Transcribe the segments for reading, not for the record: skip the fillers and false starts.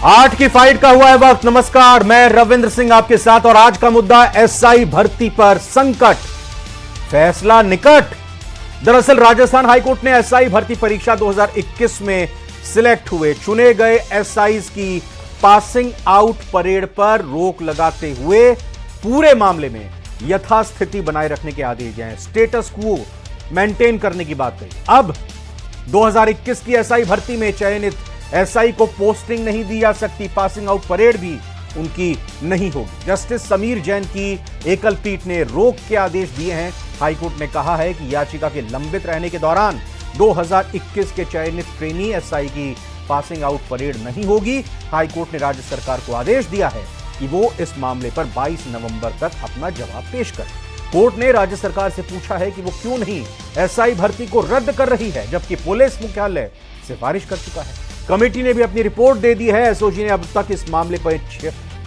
8 की फाइट का हुआ है वक्त। नमस्कार, मैं रविंद्र सिंह आपके साथ और आज का मुद्दा एसआई भर्ती पर संकट, फैसला निकट। दरअसल राजस्थान हाईकोर्ट ने एसआई भर्ती परीक्षा 2021 में सिलेक्ट हुए चुने गए एसआईज की पासिंग आउट परेड पर रोक लगाते हुए पूरे मामले में यथास्थिति बनाए रखने के आदेश दिए हैं। स्टेटस क्वो मेंटेन करने की बात कही। अब 2021 की एसआई भर्ती में चयनित एसआई को पोस्टिंग नहीं दी जा सकती, पासिंग आउट परेड भी उनकी नहीं होगी। जस्टिस समीर जैन की एकल पीठ ने रोक के आदेश दिए हैं। हाईकोर्ट ने कहा है कि याचिका के लंबित रहने के दौरान 2021 के चयनित ट्रेनी एसआई की पासिंग आउट परेड नहीं होगी। हाईकोर्ट ने राज्य सरकार को आदेश दिया है कि वो इस मामले पर 22 नवंबर तक अपना जवाब पेश करे। कोर्ट ने राज्य सरकार से पूछा है कि वो क्यों नहीं एसआई भर्ती को रद्द कर रही है, जबकि पुलिस मुख्यालय सिफारिश कर चुका है। कमेटी ने भी अपनी रिपोर्ट दे दी है। एसओजी ने अब तक इस मामले पर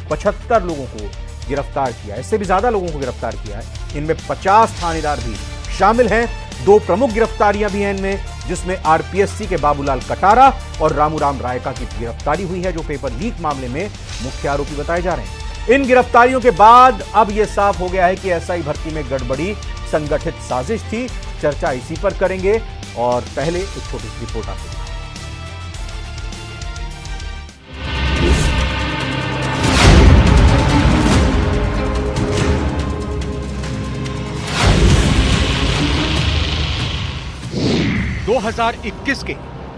75 लोगों को गिरफ्तार किया है, इससे भी ज्यादा लोगों को गिरफ्तार किया है। इनमें 50 थानेदार भी शामिल हैं। 2 प्रमुख गिरफ्तारियां भी हैं इनमें, जिसमें आरपीएससी के बाबूलाल कटारा और रामूराम रायका की गिरफ्तारी हुई है, जो पेपर लीक मामले में मुख्य आरोपी बताए जा रहे हैं। इन गिरफ्तारियों के बाद अब यह साफ हो गया है कि एसआई भर्ती में गड़बड़ी संगठित साजिश थी। चर्चा इसी पर करेंगे और पहले एक छोटी सी रिपोर्ट आती है। दो 2021 के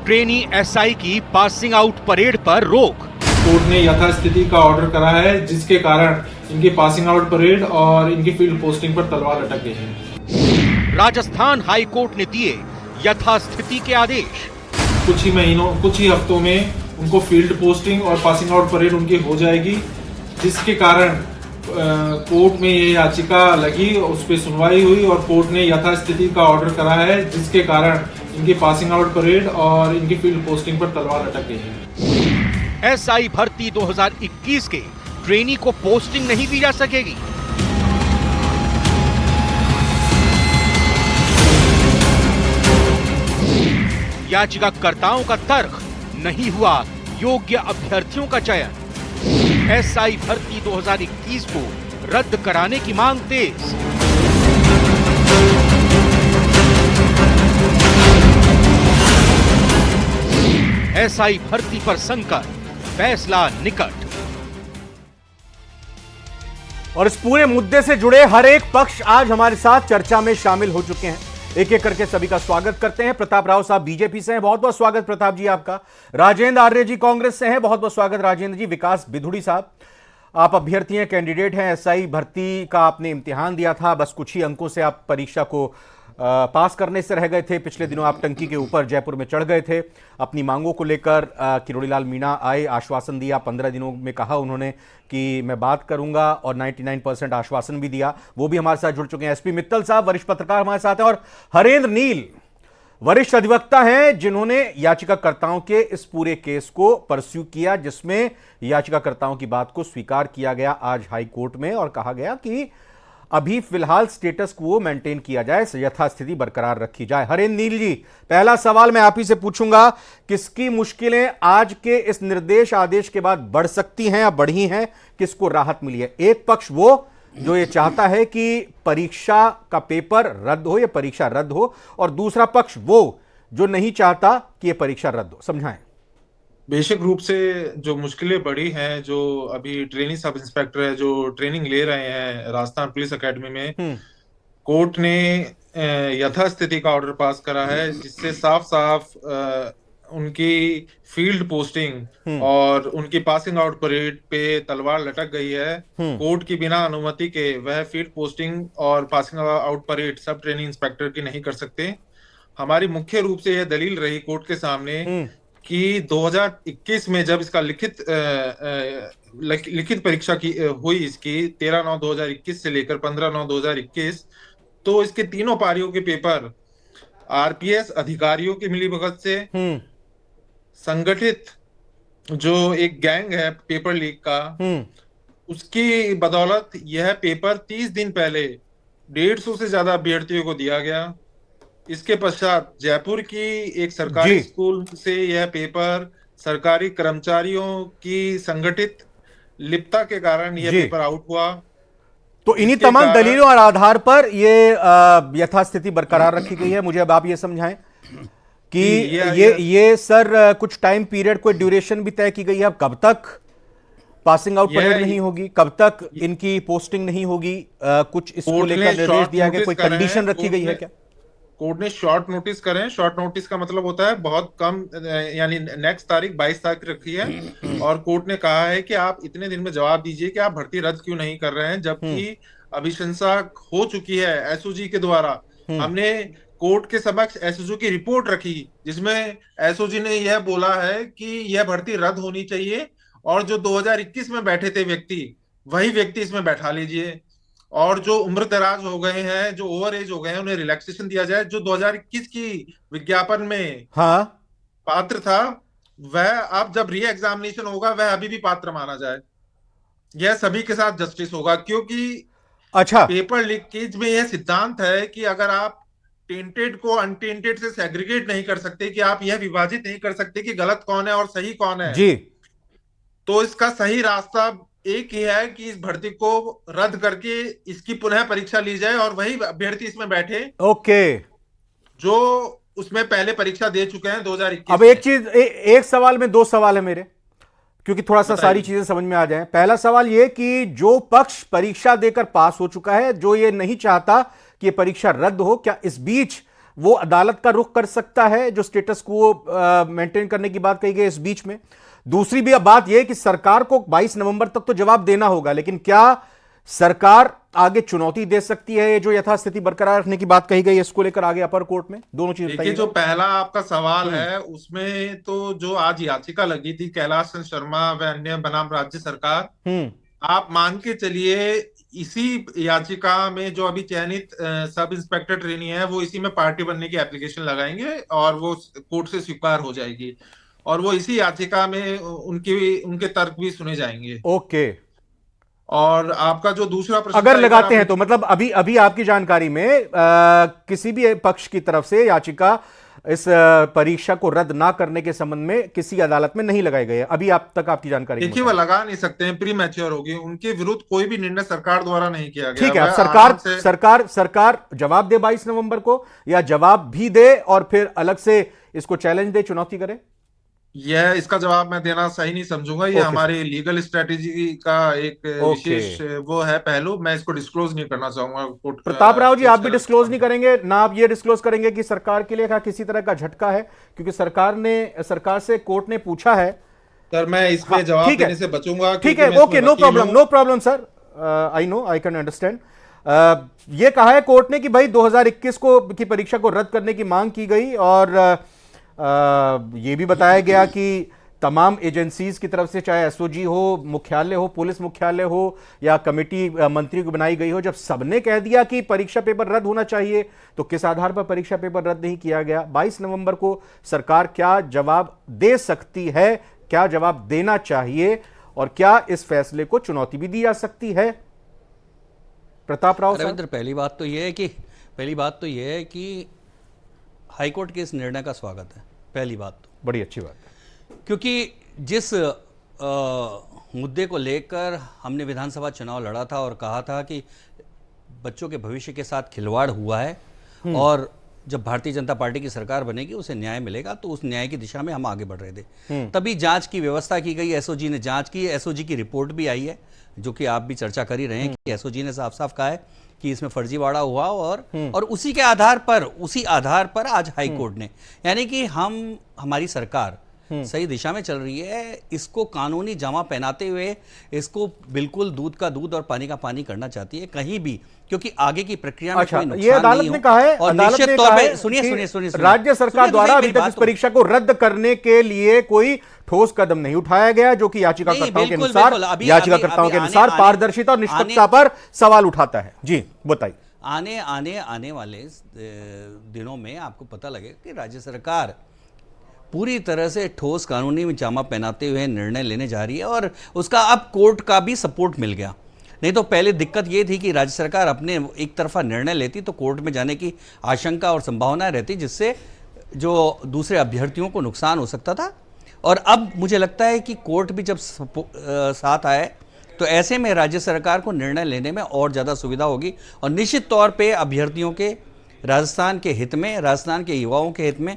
ट्रेनी एसआई की पासिंग आउट परेड पर रोक। कोर्ट ने यथास्थिति का ऑर्डर करा है, जिसके कारण इनकी पासिंग आउट परेड और इनकी फील्ड पोस्टिंग पर तलवार लटक गई है। राजस्थान हाई कोर्ट ने दिए यथास्थिति के आदेश। कुछ ही हफ्तों में उनको फील्ड पोस्टिंग और पासिंग आउट परेड उनकी हो जाएगी, जिसके कारण कोर्ट में ये याचिका लगी, उस पर सुनवाई हुई और कोर्ट ने यथास्थिति का ऑर्डर करा है, जिसके कारण इनकी पासिंग आउट परेड और इनकी फील्ड पोस्टिंग पर तलवार लटक गई है। एसआई भर्ती 2021 के ट्रेनी को पोस्टिंग नहीं दी जा सकेगी। याचिकाकर्ताओं का तर्क, नहीं हुआ योग्य अभ्यर्थियों का चयन। एसआई भर्ती 2021 को रद्द कराने की मांग तेज। एसआई भर्ती पर संकट, फैसला निकट। और इस पूरे मुद्दे से जुड़े हर एक पक्ष आज हमारे साथ चर्चा में शामिल हो चुके हैं। एक एक करके सभी का स्वागत करते हैं। प्रताप राव साहब बीजेपी से हैं, बहुत बहुत स्वागत प्रताप जी आपका। राजेंद्र आर्य जी कांग्रेस से हैं, बहुत बहुत स्वागत राजेंद्र जी। विकास बिधुड़ी साहब, आप अभ्यर्थी हैं, कैंडिडेट हैं, एसआई भर्ती का आपने इम्तिहान दिया था, बस कुछ ही अंकों से आप परीक्षा को पास करने से रह गए थे। पिछले दिनों आप टंकी के ऊपर जयपुर में चढ़ गए थे अपनी मांगों को लेकर। किरोड़ीलाल मीणा आए, आश्वासन दिया, 15 दिनों में कहा उन्होंने कि मैं बात करूंगा और 99% आश्वासन भी दिया। वो भी हमारे साथ जुड़ चुके हैं। एसपी मित्तल साहब वरिष्ठ पत्रकार हमारे साथ हैं, और हरेंद्र नील वरिष्ठ अधिवक्ता हैं, जिन्होंने याचिकाकर्ताओं के इस पूरे केस को परस्यू किया, जिसमें याचिकाकर्ताओं की बात को स्वीकार किया गया आज हाई कोर्ट में और कहा गया कि अभी फिलहाल स्टेटस क्वो मेंटेन किया जाए, यथास्थिति बरकरार रखी जाए। हरेंद्र नील जी, पहला सवाल मैं आप ही से पूछूंगा, किसकी मुश्किलें आज के इस निर्देश आदेश के बाद बढ़ सकती हैं या बढ़ी हैं, किसको राहत मिली है? एक पक्ष वो जो ये चाहता है कि परीक्षा का पेपर रद्द हो या परीक्षा रद्द हो, और दूसरा पक्ष वो जो नहीं चाहता कि यह परीक्षा रद्द हो। समझाएं। बेसिक रूप से जो मुश्किलें बढ़ी हैं, जो अभी ट्रेनिंग सब इंस्पेक्टर है जो ट्रेनिंग ले रहे हैं राजस्थान पुलिस एकेडमी में, कोर्ट ने यथास्थिति का ऑर्डर पास करा है, जिससे साफ साफ उनकी फील्ड पोस्टिंग और उनकी पासिंग आउट परेड पे तलवार लटक गई है। कोर्ट की बिना अनुमति के वह फील्ड पोस्टिंग और पासिंग आउट परेड सब ट्रेनिंग इंस्पेक्टर की नहीं कर सकते। हमारी मुख्य रूप से यह दलील रही कोर्ट के सामने कि 2021 में जब इसका लिखित परीक्षा की हुई, इसकी 13/9/2021 से लेकर 15/9/2021, तो इसके तीनों पारियों के पेपर आरपीएस अधिकारियों की मिलीभगत से, संगठित जो एक गैंग है पेपर लीक का, उसकी बदौलत यह पेपर 30 दिन पहले 150 से ज्यादा अभ्यर्थियों को दिया गया। इसके पश्चात जयपुर की एक सरकारी स्कूल से यह पेपर सरकारी कर्मचारियों की संगठित लिप्तता के कारण यह जी। पेपर आउट हुआ। तो इन्हीं इसके तमाम कारण दलीलों और आधार पर ये यथास्थिति बरकरार रखी गई है। मुझे अब आप ये समझाएं कि जी, ये सर कुछ टाइम पीरियड, कोई ड्यूरेशन भी तय की गई है? अब कब तक पासिंग आउट परेड नहीं होगी, कब तक इनकी पोस्टिंग नहीं होगी? कुछ इसको कोर्ट ने लेकर निर्देश शॉर्ट दिया गया, नोटिस कोई करे हैं, कंडीशन रखी गई है क्या? कोर्ट ने शॉर्ट नोटिस करें। शॉर्ट नोटिस का मतलब होता है बहुत कम, यानी नेक्स्ट तारीख 22 तारीख रखी है और कोर्ट ने कहा है कि आप इतने दिन में जवाब दीजिए कि आप भर्ती रद्द क्यों नहीं कर रहे हैं, जबकि अभिशंसा हो चुकी है एसओजी के द्वारा। हमने कोर्ट के समक्ष एसओजी की रिपोर्ट रखी जिसमें एसओजी ने यह बोला है कि यह भर्ती रद्द होनी चाहिए और जो 2021 में बैठे थे व्यक्ति, वही व्यक्ति इसमें बैठा लीजिए, और जो उम्र दराज हो गए हैं, जो ओवर एज हो गए हैं, उन्हें रिलैक्सेशन दिया जाए। जो 2021 की विज्ञापन में हाँ, पात्र था, वह अब जब री एग्जामिनेशन होगा वह अभी भी पात्र माना जाए। यह सभी के साथ जस्टिस होगा, क्योंकि अच्छा, पेपर लीकेज में यह सिद्धांत है कि अगर आप टेंटेड को अनटेंटेड से सेग्रीगेट नहीं कर सकते, कि आप यह विभाजित नहीं कर सकते कि गलत कौन है और सही कौन है, जी, तो इसका सही रास्ता एक ही है कि इस भर्ती को रद्द करके इसकी पुनः परीक्षा ली जाए और वही अभ्यर्थी इसमें बैठे ओके। जो उसमें पहले परीक्षा दे चुके हैं 2021 अब में। एक चीज, एक सवाल में दो सवाल है मेरे, क्योंकि थोड़ा सा सारी चीजें समझ में आ जाए। पहला सवाल यह कि जो पक्ष परीक्षा देकर पास हो चुका है, जो ये नहीं चाहता कि ये परीक्षा रद्द हो, क्या इस बीच वो अदालत का रुख कर सकता है? जो स्टेटस को मेंटेन करने की बात कही गई इस बीच में। दूसरी भी अब बात यह कि सरकार को 22 नवंबर तक तो जवाब देना होगा, लेकिन क्या सरकार आगे चुनौती दे सकती है? ये जो यथास्थिति बरकरार रखने की बात कही गई है, इसको लेकर आगे अपर कोर्ट में दोनों चीजें देखिए, जो पहला आपका सवाल है उसमें तो जो आज याचिका लगी थी कैलाश चंद्र शर्मा व अन्य बनाम राज्य सरकार, आप मान के चलिए इसी याचिका में जो अभी चयनित सब इंस्पेक्टर ट्रेनी है वो इसी में पार्टी बनने की एप्लीकेशन लगाएंगे और वो कोर्ट से स्वीकार हो जाएगी और वो इसी याचिका में उनके तर्क भी सुने जाएंगे। ओके। और आपका जो दूसरा प्रश्न अगर लगाते हैं तो मतलब अभी अभी आपकी जानकारी में किसी भी पक्ष की तरफ से याचिका इस परीक्षा को रद्द ना करने के संबंध में किसी अदालत में नहीं लगाई गई है अभी आप तक आपकी जानकारी? देखिए, वो लगा नहीं सकते हैं, प्री मैच्योर होगी। उनके विरुद्ध कोई भी निर्णय सरकार द्वारा नहीं किया गया। ठीक है, सरकार जवाब दे 22 नवंबर को, या जवाब भी दे और फिर अलग से इसको चैलेंज दे, चुनौती करे? यह इसका जवाब मैं देना सही नहीं समझूंगा। ये हमारी लीगल स्ट्रेटेजी का एक विशेष वो है पहलू, मैं इसको डिस्क्लोज नहीं करना चाहूंगा। प्रताप राव जी, आप भी डिस्क्लोज नहीं करेंगे ना? आप ये डिस्क्लोज करेंगे कि सरकार के लिए किसी तरह का झटका है? क्योंकि सरकार से कोर्ट ने पूछा है। सर, मैं इस पे जवाब देने से बचूंगा। ठीक है, okay, no problem sir, I know, I can understand. ये कहा है कोर्ट ने कि भाई 2021 की परीक्षा को रद्द करने की मांग की गई और ये भी बताया गया कि तमाम एजेंसीज की तरफ से, चाहे एसओजी हो, मुख्यालय हो, पुलिस मुख्यालय हो या कमेटी मंत्री को बनाई गई हो, जब सबने कह दिया कि परीक्षा पेपर रद्द होना चाहिए तो किस आधार पर परीक्षा पेपर रद्द नहीं किया गया? 22 नवंबर को सरकार क्या जवाब दे सकती है, क्या जवाब देना चाहिए, और क्या इस फैसले को चुनौती भी दी जा सकती है? प्रताप राव साहब। रविंद्र, पहली बात तो यह है कि हाईकोर्ट के इस निर्णय का स्वागत है। पहली बात तो बड़ी अच्छी बात है, क्योंकि जिस मुद्दे को लेकर हमने विधानसभा चुनाव लड़ा था और कहा था कि बच्चों के भविष्य के साथ खिलवाड़ हुआ है और जब भारतीय जनता पार्टी की सरकार बनेगी उसे न्याय मिलेगा, तो उस न्याय की दिशा में हम आगे बढ़ रहे थे। तभी जांच की व्यवस्था की गई, एसओजी ने जांच की, एसओजी की रिपोर्ट भी आई है, जो कि आप भी चर्चा कर ही रहे हैं कि एसओजी ने साफ साफ कहा है कि इसमें फर्जीवाड़ा हुआ और उसी के आधार पर आज हाई कोर्ट ने, यानी कि हमारी सरकार सही दिशा में चल रही है। इसको कानूनी जामा पहनाते हुए इसको बिल्कुल दूध का दूध और पानी का पानी करना चाहती है कहीं भी, क्योंकि आगे की प्रक्रिया में कोई नुकसान ये अदालत ने कहा है, और निश्चित तौर पे सुनिए राज्य सरकार द्वारा अभी तक इस परीक्षा को रद्द करने के लिए कोई ठोस कदम नहीं उठाया गया, जो कि याचिकाकर्ताओं के अनुसार पारदर्शिता और निष्पक्षता पर सवाल उठाता है। जी बताइए। आने वाले दिनों में आपको पता लगेगा कि राज्य सरकार पूरी तरह से ठोस कानूनी जामा पहनाते हुए निर्णय लेने जा रही है और उसका अब कोर्ट का भी सपोर्ट मिल गया। नहीं तो पहले दिक्कत ये थी कि राज्य सरकार अपने एक तरफा निर्णय लेती तो कोर्ट में जाने की आशंका और संभावना रहती, जिससे जो दूसरे अभ्यर्थियों को नुकसान हो सकता था। और अब मुझे लगता है कि कोर्ट भी जब साथ आए तो ऐसे में राज्य सरकार को निर्णय लेने में और ज़्यादा सुविधा होगी और निश्चित तौर पे अभ्यर्थियों के, राजस्थान के हित में, राजस्थान के युवाओं के हित में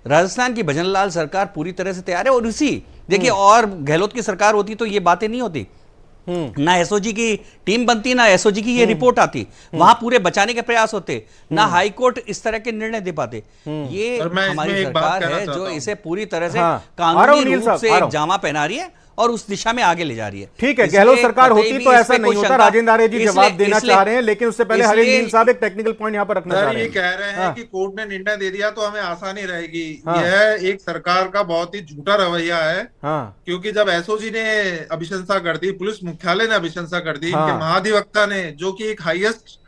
राजस्थान की भजनलाल सरकार पूरी तरह से तैयार है। और देखिए, और गहलोत की सरकार होती तो ये बातें नहीं होती, ना एसओजी की टीम बनती, ना एसओजी की ये रिपोर्ट आती, वहां पूरे बचाने के प्रयास होते, ना हाई कोर्ट इस तरह के निर्णय दे पाते। ये हमारी सरकार है जो इसे पूरी तरह से कानूनी रूप से एक जामा पहना रही है और उस दिशा में आगे ले जा रही है। ठीक है, गहलोत सरकार होती तो ऐसा नहीं होता। राजेंद्र आर्य जी जवाब देना चाह रहे हैं, लेकिन उससे पहले हरेंद्र नील साहब एक टेक्निकल पॉइंट यहां पर रखना चाह रहे हैं। ये कह रहे हैं कि कोर्ट ने निर्णय दे दिया तो हमें आसानी रहेगी। यह एक सरकार का बहुत ही झूठा रवैया है, क्योंकि जब एसओजी ने अभिशंसा कर दी, पुलिस मुख्यालय ने अभिशंसा कर दी, इनके महाधिवक्ता ने, जो कि एक हाईएस्ट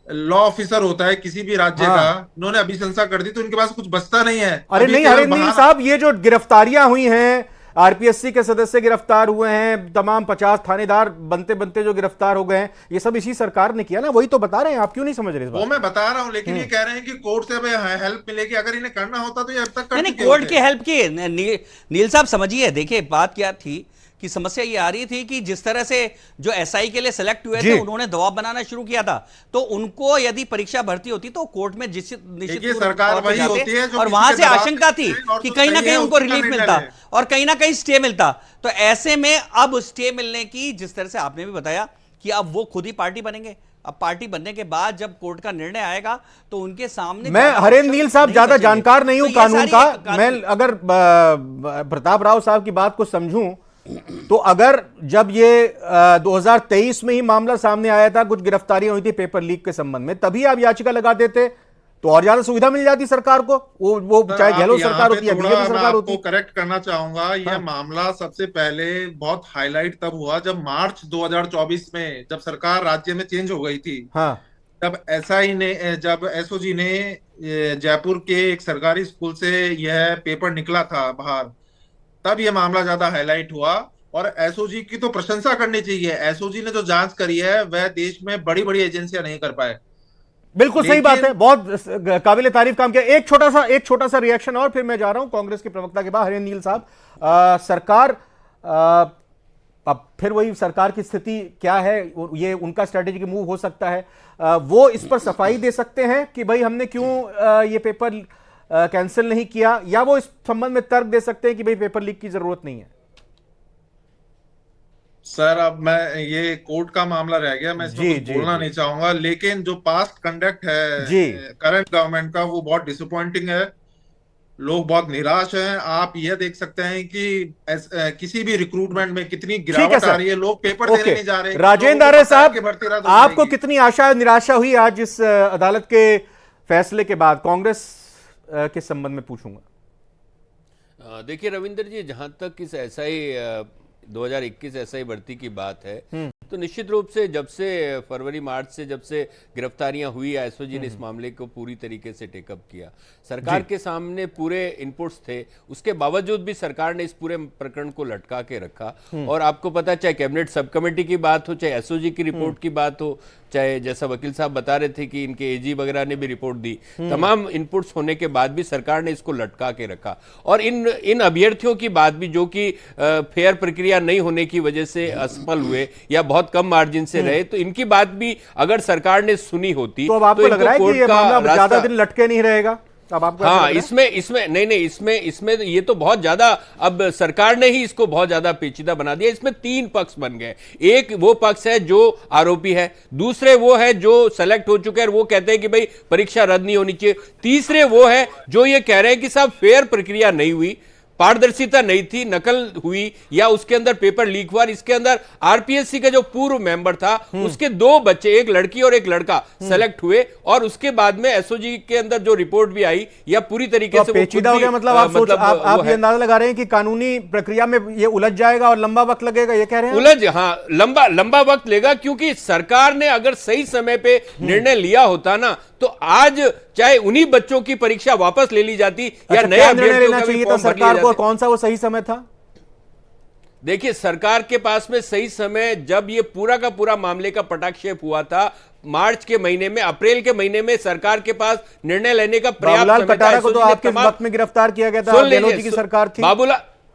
लॉ ऑफिसर होता है किसी भी राज्य का, उन्होंने अभिशंसा कर दी, तो उनके पास कुछ बचता नहीं है। अरे नहीं हरेंद्र नील साहब, ये जो गिरफ्तारियां हुई हैं, आरपीएससी के सदस्य गिरफ्तार हुए हैं, तमाम 50 थानेदार बनते बनते जो गिरफ्तार हो गए हैं, ये सब इसी सरकार ने किया ना, वही तो बता रहे हैं। आप क्यों नहीं समझ रहे? वो मैं बता रहा हूं, लेकिन ये कह रहे हैं कि कोर्ट से हमें हेल्प मिलेगी। अगर इन्हें करना होता तो ये अब तक नहीं, कोर्ट की हेल्प की नील साहब समझिए। देखिए, बात क्या थी कि समस्या ये आ रही थी कि जिस तरह से जो एसआई के लिए सेलेक्ट हुए थे, उन्होंने दबाव बनाना शुरू किया था, तो उनको यदि परीक्षा भर्ती होती तो कोर्ट में निश्चित सरकार वही होती है, और वहां से आशंका थी कि कहीं ना कहीं उनको रिलीफ मिलता और कहीं ना कहीं स्टे मिलता। तो ऐसे में अब स्टे मिलने की, जिस तरह से आपने भी बताया कि अब वो खुद ही पार्टी बनेंगे, अब पार्टी बनने के बाद जब कोर्ट का निर्णय आएगा तो उनके सामने, मैं हरेंद्र नील साहब ज्यादा जानकार नहीं हूं कानून का, मैं अगर प्रताप राव साहब की बात को समझूं तो अगर जब ये 2023 में ही मामला सामने आया था, कुछ गिरफ्तारियां हुई थी पेपर लीक के संबंध में, तभी आप याचिका लगा देते तो और ज्यादा सुविधा मिल जाती सरकार को। वो चाहे गहलोत सरकार होती है, बीजेपी सरकार होती है। करेक्ट करना चाहूंगा, यह मामला सबसे पहले बहुत हाईलाइट तब हुआ जब मार्च 2024 में जब सरकार राज्य में चेंज हो गई थी। तब जब एसओजी ने जयपुर के एक सरकारी स्कूल से यह पेपर निकला था बाहर, तब यह मामला ज्यादा हाईलाइट हुआ। और एसओजी की तो प्रशंसा करनी चाहिए, एसओजी ने जो जांच करी है वह देश में बड़ी बड़ी एजेंसियां नहीं कर पाए। बिल्कुल सही बात है, बहुत काबिल तारीफ काम किया। एक छोटा सा रिएक्शन और फिर मैं जा रहा हूं कांग्रेस के प्रवक्ता के बाद। हरेंद्र नील साहब, सरकार अब फिर वही सरकार की स्थिति क्या है, ये उनका स्ट्रेटेजिक मूव हो सकता है, वो इस पर सफाई दे सकते हैं कि भाई हमने क्यों ये पेपर कैंसिल नहीं किया, या वो इस संबंध में तर्क दे सकते हैं कि भाई पेपर लीक की जरूरत नहीं है? सर, अब मैं ये कोर्ट का मामला रह गया, मैं इसमें कुछ बोलना नहीं चाहूंगा, लेकिन जो पास्ट कंडक्ट है करंट गवर्नमेंट का वो बहुत डिसअपॉइंटिंग है। लोग बहुत निराश हैं। आप यह देख सकते हैं कि किसी भी रिक्रूटमेंट में कितनी गिरावट आ रही है, लोग पेपर देने नहीं जा रहे। राजेंद्र आर्य साहब, आपको कितनी आशा निराशा हुई आज इस अदालत के फैसले के बाद? कांग्रेस के संबंध में पूछूंगा। देखिए रविंद्र जी, जहां तक इस एसआई 2021 एसआई भर्ती की बात है, तो निश्चित रूप से जब से फरवरी मार्च से जब से गिरफ्तारियां हुई, एसओजी ने इस मामले को पूरी तरीके से टेकअप किया। सरकार के सामने पूरे इनपुट्स थे, उसके बावजूद भी सरकार ने इस पूरे प्रकरण को लटका के रखा। और आपको पता है, चाहे कैबिनेट सब कमेटी की बात हो, चाहे एसओजी की रिपोर्ट की बात हो, चाहे जैसा वकील साहब बता रहे थे कि इनके एजी वगैरह ने भी रिपोर्ट दी, तमाम इनपुट्स होने के बाद भी सरकार ने इसको लटका के रखा। और इन अभ्यर्थियों की बात भी, जो कि फेयर प्रक्रिया नहीं होने की वजह से असफल हुए या बहुत कम मार्जिन से रहे, तो इनकी बात भी अगर सरकार ने सुनी होती तो अब आपको लग रहा है कि ये मामला ज्यादा दिन लटके नहीं रहेगा? अब आपको हाँ, इसमें ये तो बहुत ज्यादा, अब सरकार ने ही इसको बहुत ज्यादा पेचीदा बना दिया। इसमें 3 पक्ष बन गए। एक वो पक्ष है जो आरोपी है, दूसरे वो है जो सेलेक्ट हो चुके हैं, वो कहते हैं कि भाई परीक्षा रद्द नहीं होनी चाहिए, तीसरे वो है जो ये कह रहे हैं कि साहब फेयर प्रक्रिया नहीं हुई, पारदर्शिता नहीं थी, नकल हुई या उसके अंदर पेपर लीक हुआ। इसके अंदर आरपीएससी का जो पूर्व मेंबर था, उसके 2 बच्चे, एक लड़की और एक लड़का सेलेक्ट हुए, और उसके बाद में एसओजी के अंदर जो रिपोर्ट भी आई या पूरी तरीके से पेचीदा हो गया। मतलब आप ये अंदाजा लगा रहे हैं कि कानूनी प्रक्रिया में ये उलझ जाएगा और लंबा वक्त लगेगा, ये कह रहे हैं? हाँ, लंबा वक्त लेगा, क्योंकि सरकार ने अगर सही समय पे निर्णय लिया होता ना, तो आज चाहे उन्हीं बच्चों की परीक्षा वापस ले ली जाती या नया निर्णय लेना चाहिए था सरकार को। कौन सा वो सही समय था? देखिए, सरकार के पास में सही समय, जब ये पूरा का पूरा मामले का पटाक्षेप हुआ था मार्च के महीने में, अप्रैल के महीने में सरकार के पास निर्णय लेने का पर्याप्त समय था। को तो आपके वक्त में गिरफ्तार किया गया था, गहलोत जी की सरकार थी।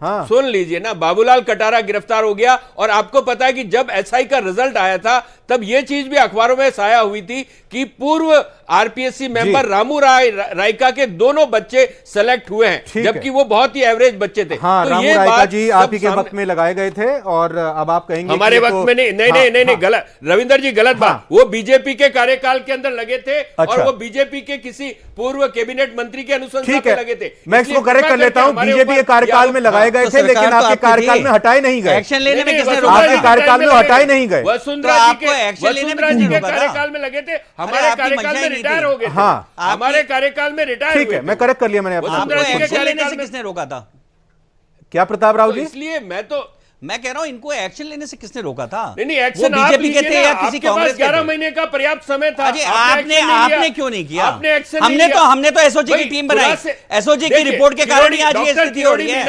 हाँ। सुन लीजिए ना, बाबूलाल कटारा गिरफ्तार हो गया और आपको पता है कि जब एसआई का रिजल्ट आया था तब यह चीज भी अखबारों में साया हुई थी कि पूर्व आरपीएससी मेंबर रामू रायका के दोनों बच्चे सेलेक्ट हुए हैं, जबकि वो बहुत ही एवरेज बच्चे थे। हाँ, तो रामू ये रायका बात जी आप ही के वक्त में लगाए गए थे और अब आप कहेंगे हमारे कि वक्त तो, में नहीं, गलत रविंदर जी, गलत बात। वो बीजेपी के कार्यकाल के अंदर लगे थे और वो बीजेपी के किसी पूर्व कैबिनेट मंत्री के अनुशंसा पे लगे थे। मैं इसको करेक्ट कर लेता हूं, बीजेपी के कार्यकाल में लगाए गए थे, लेकिन आपके कार्यकाल में हटाए नहीं गए। एक्शन लेने में किसने रोका? आपके कार्यकाल में हटाए नहीं गए। वसुंधरा जी के कार्यकाल में लगे थे, हमारे कार्यकाल में रिटायर हो गए। हाँ, हमारे कार्यकाल में रिटायर हुए। ठीक है, मैं करेक्ट कर लिया मैंने अपना। एक्शन लेने से किसने रोका था? क्या प्रताप राव जी? इसलिए मैं कह रहा हूं इनको एक्शन लेने से किसने रोका था? नहीं, एक्शन आप बीजेपी के थे या किसी कांग्रेस के? 11 महीने का पर्याप्त समय था। आपने क्यों नहीं किया? आपने एक्शन हमने तो एसओजी की टीम बनाई। एसओजी की रिपोर्ट के कारण ही आज ये स्थिति हो रही है।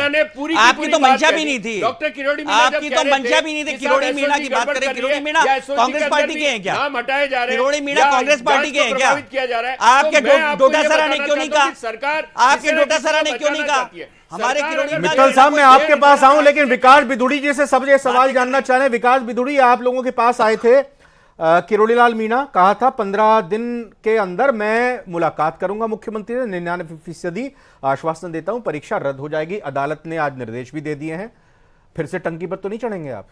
आपकी तो मंशा भी नहीं थी। डॉक्टर किरोड़ी आपकी तो मंशा भी नहीं थी। किरोड़ी मीणा की बात करें, किरोड़ी मीणा कांग्रेस पार्टी के हैं क्या? नाम हटाए जा रहे हैं। किरोड़ी मीणा कांग्रेस पार्टी के हैं क्या? किया जा रहा है। आपके डोटासरा ने क्यों नहीं कहा? सरकार आपके डोटासरा ने क्यों नहीं कहा? हमारे मित्तल साहब, मैं आपके पास आऊं, लेकिन विकास बिधुड़ी जी से सब ये सवाल जानना चाह रहे हैं। विकास बिधुड़ी, आप लोगों के पास आए थे, किरोड़ी लाल मीणा कहा था 15 दिन के अंदर मैं मुलाकात करूंगा मुख्यमंत्री से, 99% आश्वासन देता हूं, परीक्षा रद्द हो जाएगी। अदालत ने आज निर्देश भी दे दिए हैं। फिर से टंकी पर तो नहीं चढ़ेंगे आप?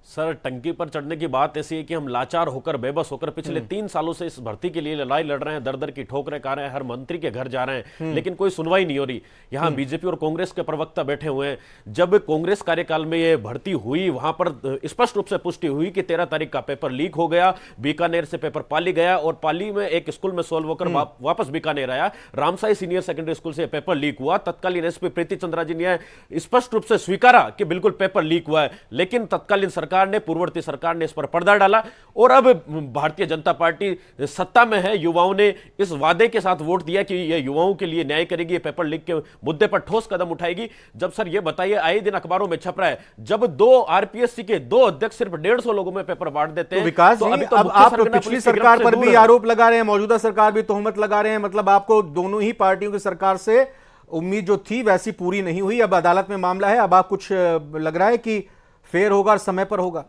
सर, टंकी पर चढ़ने की बात ऐसी है कि हम लाचार होकर, बेबस होकर पिछले 3 सालों से इस भर्ती के लिए लड़ाई लड़ रहे हैं, दर दर की ठोकरें खा रहे हैं, हर मंत्री के घर जा रहे हैं, लेकिन कोई सुनवाई नहीं हो रही। यहाँ बीजेपी और कांग्रेस के प्रवक्ता बैठे हुए हैं। जब कांग्रेस कार्यकाल में ये भर्ती हुई, वहां पर स्पष्ट रूप से पुष्टि हुई कि 13 तारीख का पेपर लीक हो गया, बीकानेर से पेपर पाली गया और पाली में एक स्कूल में सोल्व होकर वापस बीकानेर आया। रामसाई सीनियर सेकेंडरी स्कूल से पेपर लीक हुआ। तत्कालीन एसपी प्रीति चंद्रा जी ने स्पष्ट रूप से स्वीकारा कि बिल्कुल पेपर लीक हुआ है, लेकिन तत्कालीन सरकार ने, पूर्ववर्ती सरकार ने इस पर पर्दा डाला और अब भारतीय जनता पार्टी सत्ता में है। युवाओं ने इस वादे के साथ वोट दिया कि ये युवाओं के लिए न्याय करेगी, ये पेपर लीक के मुद्दे पर ठोस कदम उठाएगी। जब सर ये बताइए, आए दिन अखबारों में छप रहा है, जब 2 आरपीएससी के 2 अध्यक्ष सिर्फ 150 लोगों में पेपर बांट देते हैं। तो विकास जी, अब आप पिछली सरकार पर भी आरोप लगा रहे हैं, मौजूदा सरकार भी तोहमत लगा रहे हैं। मतलब आपको दोनों ही पार्टियों की सरकार से उम्मीद जो थी वैसी पूरी नहीं हुई। अब अदालत में मामला है, अब आप कुछ लग रहा है कि फेयर होगा और समय पर होगा?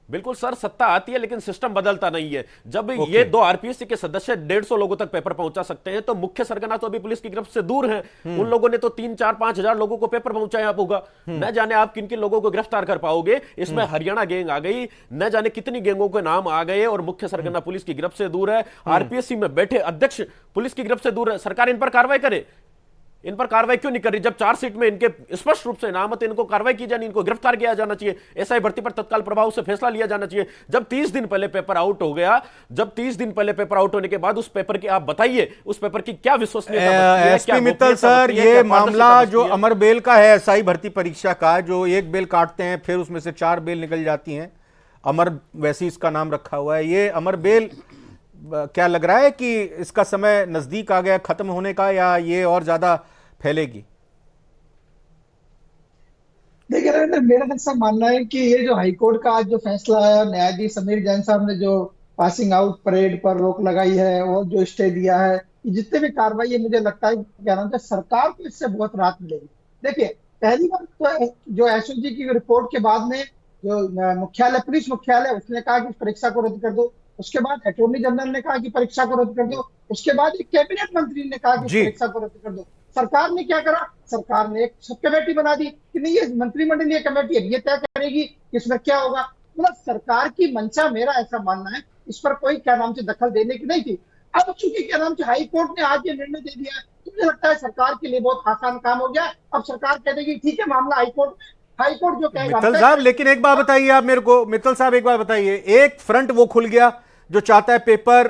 बिल्कुल सर, सत्ता आती है लेकिन सिस्टम बदलता नहीं है। जब ये 2 आरपीएससी के सदस्य 150 लोगों तक पेपर पहुंचा सकते हैं, तो मुख्य सरगना तो अभी पुलिस की गिरफ्त से दूर हैं। उन लोगों ने तो 3, 4, 5 हजार लोगों को पेपर पहुंचाया होगा। न जाने आप किन किन लोगों को गिरफ्तार कर पाओगे। इसमें हरियाणा गैंग आ गई, न जाने कितनी गैंगों के नाम आ गए और मुख्य सरगना पुलिस की गिरफ्त से दूर है। आरपीएससी में बैठे अध्यक्ष पुलिस की गिरफ्त से दूर है। सरकार इन पर कार्रवाई करे, इन पर कार्रवाई क्यों नहीं कर रही? जब चार्जशीट में इनके स्पष्ट रूप से नाम है, इनको कार्रवाई की जानी, इनको गिरफ्तार किया जाना चाहिए। एसआई भर्ती पर तत्काल प्रभाव से फैसला लिया जाना चाहिए। जब 30 दिन पहले पेपर आउट हो गया, जब 30 दिन पहले पेपर आउट होने के बाद उस पेपर की आप बताइए, उस पेपर की क्या विश्वसनीयता? एसपी मित्तल सर, ये मामला जो अमर बेल का है, एसआई भर्ती परीक्षा का, जो एक बेल काटते हैं फिर उसमें से 4 बेल निकल जाती हैं, अमर वैसी इसका नाम रखा हुआ है। ये अमर बेल क्या लग रहा है कि इसका समय नजदीक आ गया खत्म होने का, या ये और ज्यादा फैलेगी? देखिए रविंद्र, मेरा तो ऐसा मानना है कि ये जो हाईकोर्ट का आज जो फैसला है, न्यायाधीश समीर जैन साहब ने जो पासिंग आउट परेड पर रोक लगाई है और जो स्टे दिया है, जितने भी कार्रवाई है, मुझे लगता है क्या नाम है, सरकार को इससे बहुत राहत मिलेगी। देखिए, पहली बार तो जो एसओजी की रिपोर्ट के बाद में जो मुख्यालय, पुलिस मुख्यालय, उसने कहा कि परीक्षा को रद्द कर दो। उसके बाद अटॉर्नी जनरल ने कहा कि परीक्षा को रद्द कर दो। उसके बाद एक कैबिनेट मंत्री ने कहा कि परीक्षा को रद्द कर दो। सरकार ने क्या करा? सरकार ने एक सब कमेटी बना दी कि नहीं, ये मंत्रिमंडलीय कमेटी है, ये तय करेगी कि इसमें क्या होगा। मतलब सरकार की मंशा, मेरा ऐसा मानना है, इस पर कोई क्या नाम से दखल देने की नहीं थी। अब चूंकि क्या नाम से हाई कोर्ट ने आज ये निर्णय दे दिया है, तो मुझे लगता है सरकार के लिए बहुत आसान काम हो गया। अब सरकार कह देगी ठीक है, मामला हाई कोर्ट जो कहेगा। मित्तल साहब, लेकिन एक बात बताइए आप मेरे को, मित्तल साहब एक बात बताइए, एक फ्रंट वो खुल गया जो चाहता है पेपर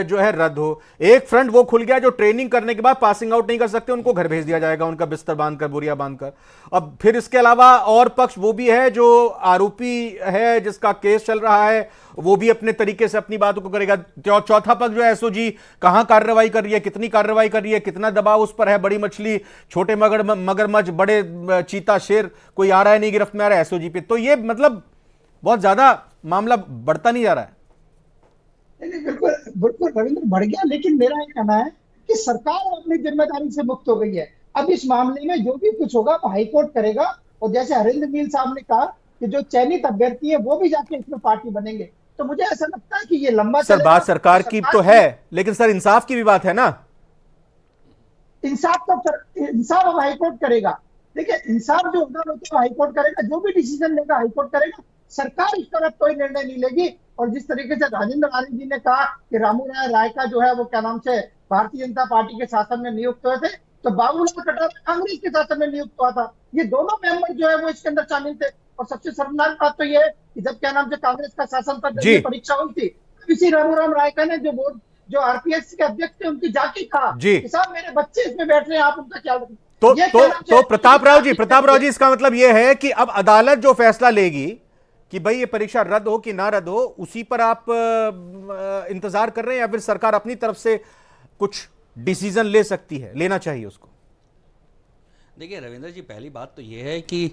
जो है रद्द हो, एक फ्रंट वो खुल गया जो ट्रेनिंग करने के बाद पासिंग आउट नहीं कर सकते, उनको घर भेज दिया जाएगा, उनका बिस्तर बांधकर, बोरिया बांधकर। अब फिर इसके अलावा और पक्ष वो भी है जो आरोपी है, जिसका केस चल रहा है, वो भी अपने तरीके से अपनी बातों को करेगा। चौथा पक्ष जो है एसओजी कहां कार्रवाई कर रही है, कितनी कार्रवाई कर रही है, कितना दबाव उस पर है, बड़ी मछली, छोटे मगरमच्छ, बड़े चीता, शेर, कोई आ रहा है नहीं, गिरफ्त में आ रहा है एसओजी पे। तो ये मतलब बहुत ज्यादा मामला बढ़ता नहीं जा रहा है? बिल्कुल बिल्कुल रविंद्र, बढ़ गया, लेकिन मेरा ये कहना है कि सरकार अपनी जिम्मेदारी से मुक्त हो गई है। अब इस मामले में जो भी कुछ होगा वो हाईकोर्ट करेगा। और जैसे हरेंद्र मील साहब ने कहा कि जो चयनित अभ्यर्थी है वो भी जाके इसमें पार्टी बनेंगे, तो मुझे ऐसा लगता है कि ये लंबा सर चलेगा। बात सरकार की तो है, लेकिन सर इंसाफ की भी बात है ना। इंसाफ अब हाईकोर्ट करेगा। देखिए, इंसाफ जो होगा वो तो हाईकोर्ट करेगा, जो भी डिसीजन लेगा हाईकोर्ट करेगा। सरकार इस तरफ कोई निर्णय नहीं लेगी। और जिस तरीके से राजेंद्र आर्य जी ने कहा कि रामू राय का जो है वो क्या नाम से भारतीय जनता पार्टी के शासन में नियुक्त हुए थे, तो बाबूलाल कटारिया कांग्रेस के शासन में नियुक्त हुआ था। ये दोनों मेंबर जो है वो इसके अंदर शामिल थे। और सबसे शर्मनाक बात तो ये है कि जब क्या नाम से कांग्रेस का शासन था, जब ये परीक्षा हुई थी, इसी रामू राय का ने जो आरपीएस के अध्यक्ष थे उनकी जाके कहा कि साहब मेरे बच्चे इसमें बैठ रहे हैं, आप उनका ख्याल रखें। तो प्रताप राव जी इसका मतलब यह है कि अब अदालत जो फैसला लेगी कि भाई ये परीक्षा रद्द हो कि ना रद्द हो, उसी पर आप इंतजार कर रहे हैं, या फिर सरकार अपनी तरफ से कुछ डिसीजन ले सकती है, लेना चाहिए उसको? देखिए रविंद्र जी, पहली बात तो यह है कि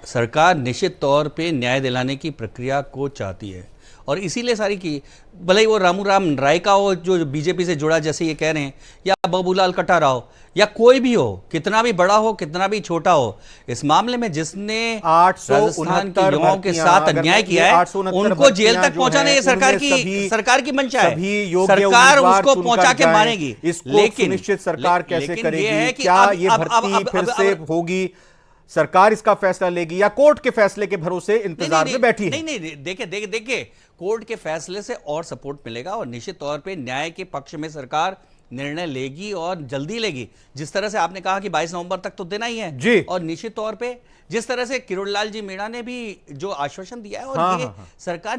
सरकार निश्चित तौर पे न्याय दिलाने की प्रक्रिया को चाहती है, और इसीलिए सारी की, भले ही वो रामू राय का हो जो बीजेपी से जुड़ा, जैसे ये कह रहे हैं, या बाबूलाल कटारिया हो, या कोई भी हो, कितना भी बड़ा हो, कितना भी छोटा हो, इस मामले में जिसने राजस्थान के युवाओं के साथ अन्याय किया है उनको जेल तक पहुंचाना ये सरकार की मंशा है। सरकार उसको पहुंचा के मारेगी। लेकिन निश्चित सरकार कैसे करेगी? क्या ये भर्ती फिर से होगी? सरकार इसका फैसला लेगी या कोर्ट के फैसले के भरोसे इंतजार में बैठी है? नहीं, देखिए कोर्ट के फैसले से और सपोर्ट मिलेगा, और निश्चित तौर पे न्याय के पक्ष में सरकार निर्णय लेगी और जल्दी लेगी। जिस तरह से आपने कहा कि 22 नवंबर तक तो देना ही है जी, और निश्चित तौर पे जिस तरह से किरोड़ीलाल जी मीणा ने भी जो आश्वासन दिया है, और ये सरकार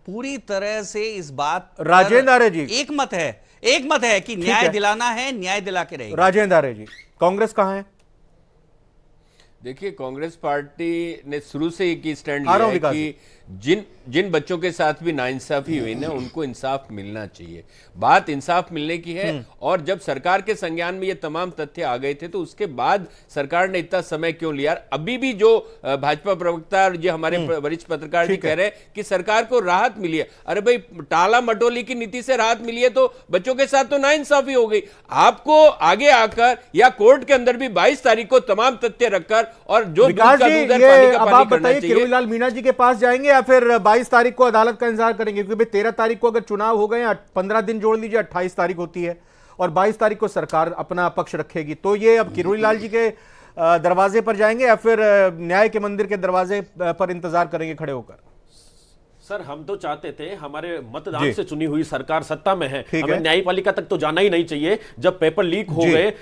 पूरी तरह से इस बात राजेंद्र आर्य जी एक मत है कि न्याय दिलाना है, न्याय दिला के रहेगी। राजेंद्र आर्य जी, कांग्रेस कहां है? देखिए, कांग्रेस पार्टी ने शुरू से एक ही स्टैंड लिया है कि जिन बच्चों के साथ भी नाइंसाफी हुई ना, उनको इंसाफ मिलना चाहिए। बात इंसाफ मिलने की है। और जब सरकार के संज्ञान में ये तमाम तथ्य आ गए थे, तो उसके बाद सरकार ने इतना समय क्यों लिया? अभी भी जो भाजपा प्रवक्ता और जो हमारे वरिष्ठ पत्रकार जी कह रहे हैं कि सरकार को राहत मिली है, अरे भाई टाला मटोली की नीति से राहत मिली है तो बच्चों के साथ तो नाइंसाफी हो गई। आपको आगे आकर या कोर्ट के अंदर भी 22 तारीख को तमाम तथ्य रखकर, और जो दूध का दूध है, पानी का पानी करना चाहिए। किरोड़ीलाल मीणा जी के पास जाएंगे या फिर 22 तारीख को अदालत का इंतजार करेंगे? क्योंकि 13 तारीख को अगर चुनाव हो गए, 15 दिन जोड़ लीजिए, 28 तारीख होती है, और 22 तारीख को सरकार अपना पक्ष रखेगी। तो ये अब किरोड़ीलाल जी के दरवाजे पर जाएंगे या फिर न्याय के मंदिर के दरवाजे पर इंतजार करेंगे खड़े होकर? सर, हम तो चाहते थे, हमारे मतदान से चुनी हुई सरकार सत्ता में है, हमें न्यायपालिका तक तो जाना ही नहीं चाहिए। जब पेपर लीक हो गए,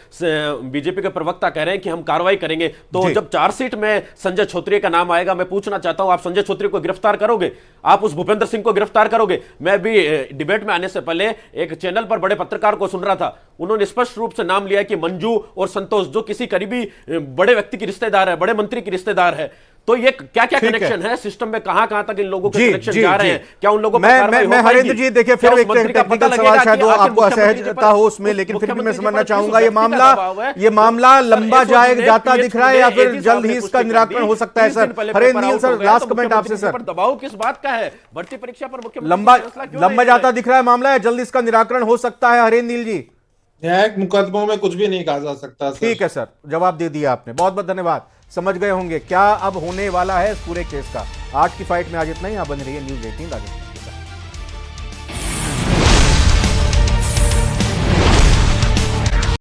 बीजेपी के प्रवक्ता कह रहे हैं कि हम कार्रवाई करेंगे, तो जब चार्जशीट में संजय छोत्रिय का नाम आएगा, मैं पूछना चाहता हूं, आप संजय छोत्रिय को गिरफ्तार करोगे? आप उस भूपेंद्र सिंह को गिरफ्तार करोगे? मैं भी डिबेट में आने से पहले एक चैनल पर बड़े पत्रकार को सुन रहा था, उन्होंने स्पष्ट रूप से नाम लिया कि मंजू और संतोष, जो किसी करीबी बड़े व्यक्ति की रिश्तेदार है, बड़े मंत्री की रिश्तेदार है। तो ये क्या क्या कनेक्शन है सिस्टम में, कहां कहां तक इन लोगों के कनेक्शन जा रहे हैं? क्या उन लोगों मैं हरेंद्र जी, देखिए फिर एक टेक्निकल सवाल शायद वो आपको असहजता हो उसमें, लेकिन फिर भी मैं समझना चाहूंगा, ये मामला लंबा जाता दिख रहा है या फिर जल्द ही इसका निराकरण हो सकता है? सर हरेंद्र नील सर, लास्ट कमेंट आपसे सर। दबाव किस बात का है? भर्ती परीक्षा पर मुख्यमंत्री लंबा जाता दिख रहा है मामला, है जल्द इसका निराकरण हो सकता है? हरेंद्र नील जी, न्यायिक मुकदमों में कुछ भी नहीं कहा जा सकता। ठीक है सर, जवाब दे दिया आपने, बहुत बहुत धन्यवाद। समझ गए होंगे क्या अब होने वाला है इस पूरे केस का। आज की फाइट में आज इतना ही। आप बने रहिए न्यूज़ 18 राजस्थान।